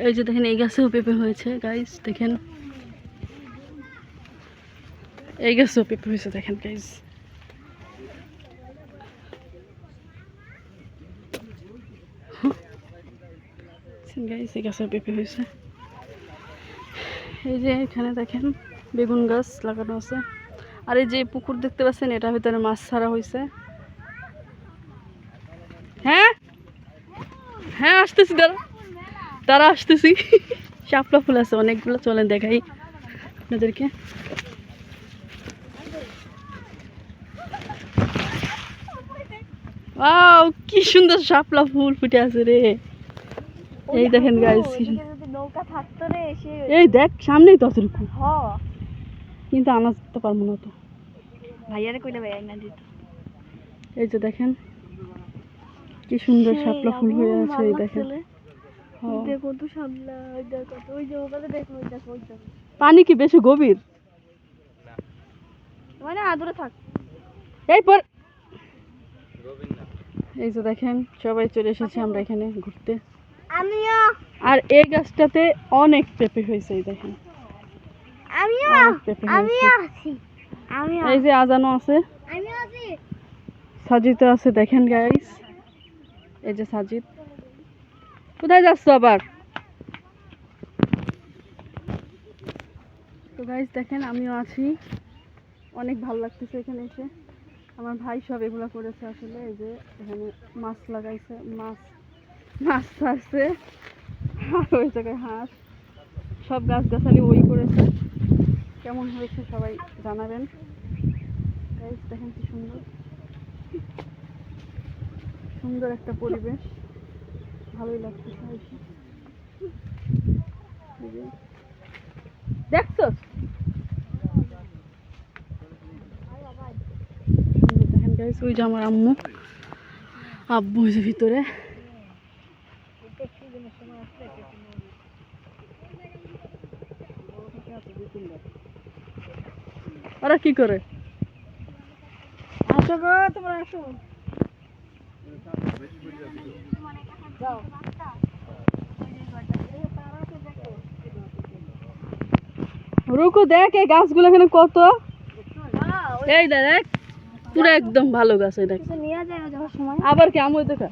এই যে দেখেন এই গাছেও পেঁপে হয়েছে গাইস, দেখেন এই গাছেও পেঁপে হয়েছে, দেখেন গাইস। গাইস এই গাছেও পেঁপে হয়েছে। এই যে এখানে দেখেন বেগুন গাছ লাগানো আছে। আর এই যে পুকুর দেখতে পাচ্ছেন, এটার ভিতরে মাছ ছাড়া হয়েছে। হ্যাঁ হ্যাঁ আসতেছি, তারা আসতেছি। শাপলা ফুল আছে অনেকগুলো, চলেন দেখাই আপনাদেরকে। ওয়াও কি সুন্দর শাপলা ফুল ফুটে আছে রে। এই দেখেন গাইস, নৌকা থাকতো রে, এই দেখ সামনেই তো অতটুকু, কিন্তু আনাতে পারবো না তো। ভাইয়ারে কইলে ভাইয়া না দিত। এই যে দেখেন কি সুন্দর শাপলা ফুল হয়ে আছে, এই দেখেন। দেখো তো শাপলা, ওই দেখো তো, ওই যে ওখানে দেখো, ওই দেখো, ওই দেখো। পানি কি বেশি গভীর? মানে আদরে থাক। এই পর এই যে দেখেন সবাই চলে এসেছে আমরা এখানে ঘুরতে। আমিও আর এই গাছটাতে অনেক পেঁপে হয়েছে, এই দেখেন আমিও অনেক পেঁপে হয়েছে। আছি আমিও এই যে আজানো আছে, আমিও আছি। সাজিদ আছে দেখেন গাইস, এই যে সাজিদ। কোথায় যাচ্ছ আবার? তো গাইস দেখেন আমিও আছি, অনেক ভালো লাগতেছে এখানে এসে। আমার ভাই সব এগুলো করেছে আসলে। এই যে এখানে মাছ লাগাইছে, মাছ ছাড়ছে, আর ওই জায়গায় হাঁস, সব গাছগাছালি ওই করেছে। কেমন হয়েছে সবাই জানাবেন গাইস। দেখেন কি সুন্দর সুন্দর একটা পরিবেশ, ভালোই লাগতেছে এসে। দেখছো দেখেন গাইস, ওই যে আমার আম্মু আব্বু হয়েছে ভিতরে। ওরা কি করে? আসো গো, তোমরা আসো। রুকু দেখ এই গাছগুলো এখানে কত, এই দেখ পুরো একদম ভালো গাছ। এই দেখ নিয়ে যাও যাওয়ার সময়, আবার কি আমই দেখা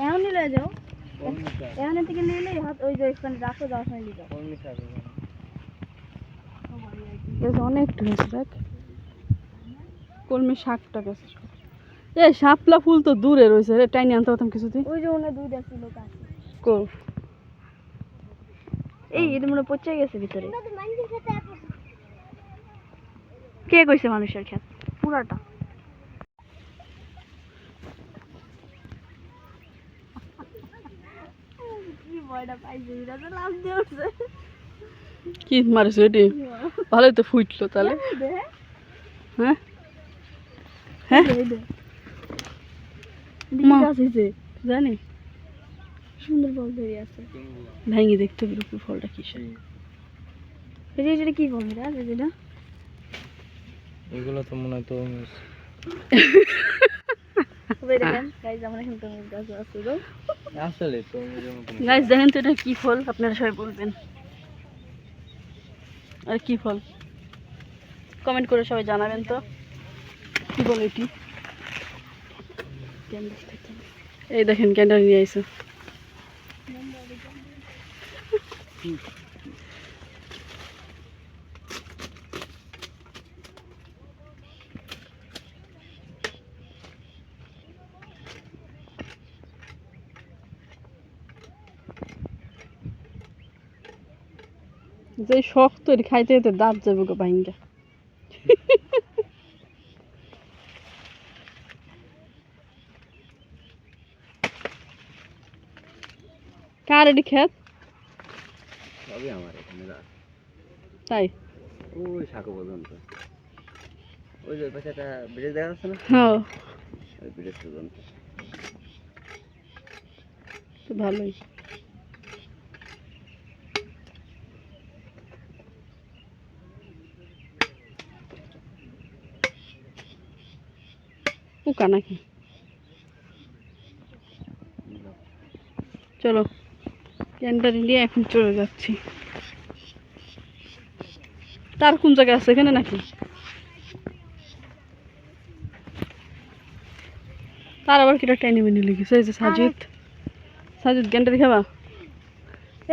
এখন নিয়ে যাও, এখন থেকে নিয়ে নিয়ে হাত ওই যে এখানে রাখো, যাওয়ার সময় নিয়ে যাও। অনেক হয়েছে দেখ, কলমি শাকটা গাছ। এই শাপলা ফুল তো দূরে রয়েছে রে, টাইনি আনতে পারতাম কিছুতে। ওই যে ওখানে দুইটা ছিল গাছ, কো এই এর মনে পচে গেছে ভিতরে। কে কইছে মানুষের ক্ষেত পুরাটা? কি বয়টা পাইছে, এটা তো লাভ দিয়ে উঠছে। কি মারিস এটি? ভালোই তো ফুটলো তাহলে। হ্যাঁ হ্যাঁ জানি, সুন্দর ফল ধরে আছে। ভেঙে দেখতে হবে রূপের ফলটা কিসের। এটা কি ফল? এটা এগুলো তো মনে হয় তো আসলে তো গাইস দেখেন তো এটা কি ফল, আপনারা সবাই বলবেন। আর কি ফল কমেন্ট করে সবাই জানাবেন তো কি বল এটি। এই দেখেন ক্যান্ডেল নিয়ে আইছে। যে শক্ত এটি খাইতে খাইতে দাঁত যাবে গো ভাইঙ্গা। কার এটি খেত? সবই আমার এখানে তাই ওই শাকো পর্যন্ত, ওই যে পাশে একটা ব্রিজ দেখা যাচ্ছে না, হ্যাঁ ওই ব্রিজ পর্যন্ত। তো ভালোই। পোকা নাকি? চলো ক্যান্টারি নিয়ে এখন চলে যাচ্ছি। তার কোন জায়গায় আছে এখানে নাকি? তার আবার কিটা টাইনি মেনে লেগেছে। এই যে সাজিদ, সাজিদ ক্যান্টারি খাবা?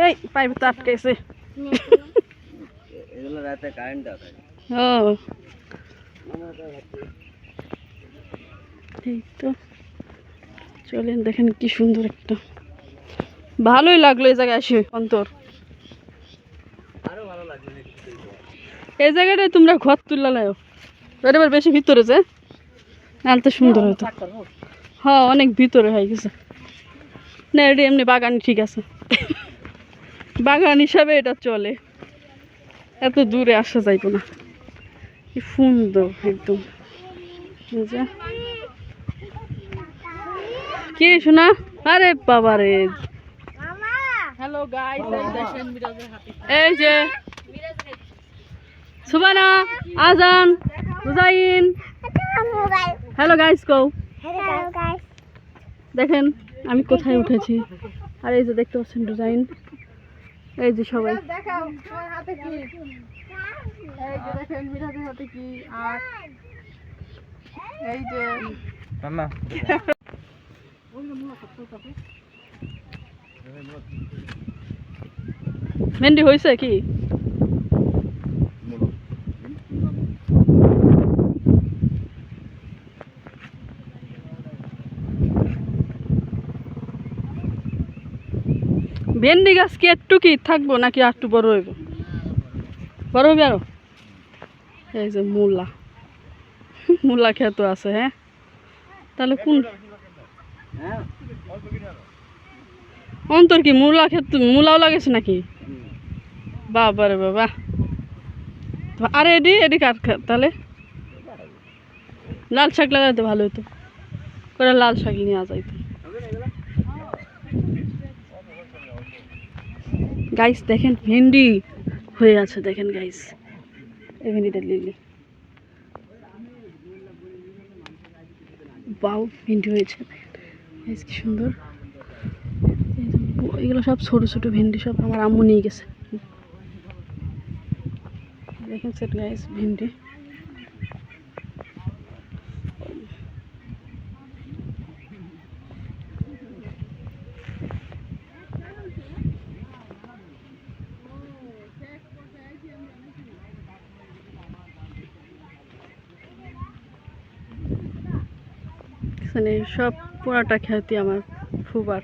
এই পাইপ তো আটকাইছে। এগুলো রাতে কারেন্ট দেওয়া থাকে। ও এই তো চলেন, দেখেন কি সুন্দর একটা, ভালোই লাগলো এই জায়গায় এসে অন্তর। আরো ভালো লাগবে নাকি? এই জায়গাটায় তোমরা ঘর তুললা লাও, এবার বেশি ভিতরে যে নাহলে তো সুন্দর হতো। হ্যাঁ অনেক ভিতরে হয়ে গেছে। না এটা এমনি বাগান ঠিক আছে, বাগান হিসাবে এটা চলে, এত দূরে আসা যাইব না। কি সুন্দর একদম। এই যে কি শোনা, আরে বাবা রে। হ্যালো গাইস, এই যে সুবানা, আজান, রুজাইন, হ্যালো গাইস কও। দেখেন আমি কোথায় উঠেছি, আর এই যে দেখতে পাচ্ছেন রুজাইন, এই যে সবাই। দেখাও তোমার হাতে কি, এই যে দেখেন মিরাজের হাতে কি, আর এই যে মামা মেহেন্দি হয়েছে কি? ভেন্ডি গাছ কি একটু কি থাকবো নাকি আর একটু বড় হইব? বড় হইবে আরো। এই যে মূলা, মূলা ক্ষেত আছে। হ্যাঁ তাহলে কোন অন্তর কি মূলা ক্ষেত, মূলাও লাগেছে নাকি? বাবা রে বাবা। আরে এডি এডি কার তাহলে? লাল শাক লাগাইতে ভালো হতো, করে লাল শাক নিয়ে যাইতো। গাইস দেখেন ভেন্ডি হয়ে আছে, দেখেন গাইস এই ভেন্ডিটা লিলি, বাউ ভেন্ডি হয়েছে গাইস কি সুন্দর। এগুলো সব ছোট ছোট ভেন্ডি, সব আমার আম্মু নিয়ে গেছে। দেখেন সেট গাইস ভেন্ডি। এখানে সব পোড়াটা খেতে আমার ফুবার,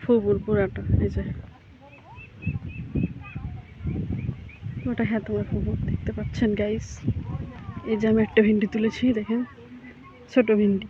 ফুবুর পোড়াটা। এই যে ওটা হ্যাঁ তোমার ফুবুর, দেখতে পাচ্ছেন গাইস। এই যে আমি একটা ভেন্ডি তুলেছি, দেখেন ছোট ভেন্ডি।